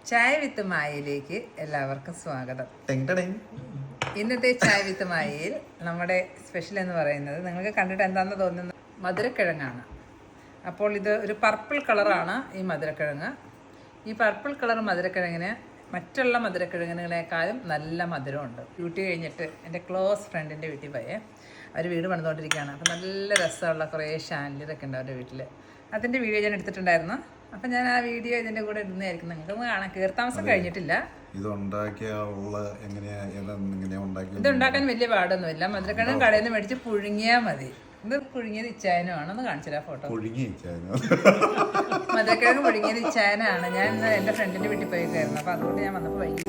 ചായ വിത്ത് മായയിലേക്ക് എല്ലാവർക്കും സ്വാഗതം. ഇന്നത്തെ ചായ വിത്ത് മായയിൽ നമ്മുടെ സ്പെഷ്യൽ എന്ന് പറയുന്നത് നിങ്ങൾക്ക് കണ്ടിട്ട് എന്താണെന്ന് തോന്നുന്നത് മധുരക്കിഴങ്ങാണ്. അപ്പോൾ ഇത് ഒരു പർപ്പിൾ കളറാണ് ഈ മധുരക്കിഴങ്ങ്. ഈ പർപ്പിൾ കളർ മധുരക്കിഴങ്ങിന് മറ്റുള്ള മധുരക്കിഴങ്ങിനേക്കാളും നല്ല മധുരമുണ്ട്. ഡ്യൂട്ടി കഴിഞ്ഞിട്ട് എൻ്റെ ക്ലോസ് ഫ്രണ്ടിൻ്റെ വീട്ടിൽ പോയേ, അവർ വീട് പണിതുകൊണ്ടിരിക്കുകയാണ്. അപ്പോൾ നല്ല രസമുള്ള കുറേ ഷാൻഡിലൊക്കെ ഉണ്ട് അവരുടെ വീട്ടിൽ. അതിൻ്റെ വീഡിയോ ഞാൻ എടുത്തിട്ടുണ്ടായിരുന്നു. അപ്പം ഞാൻ ആ വീഡിയോ ഇതിൻ്റെ കൂടെ ഇടുന്നതായിരിക്കും. നിങ്ങൾക്ക് കാണാം. കീർത്താമസം കഴിഞ്ഞിട്ടില്ല. ഇത് ഉണ്ടാക്കാൻ വലിയ പാടൊന്നുമില്ല. മധുരക്കിഴങ്ങ് കടയിൽ നിന്ന് മേടിച്ച് പുഴുങ്ങിയാൽ മതി. ഇത് പുഴുങ്ങിയത് ഇച്ചായനുമാണ്. ഒന്ന് കാണിച്ചില്ല ഫോട്ടോ. മധുരക്കിഴങ്ങ് പുഴുങ്ങിയത് ഇച്ചായനാണ്. ഞാൻ ഇന്ന് എൻ്റെ ഫ്രണ്ടിൻ്റെ വീട്ടിൽ പോയിട്ടായിരുന്നു. അപ്പോൾ അതുകൊണ്ട് ഞാൻ വന്നപ്പോൾ വൈകി.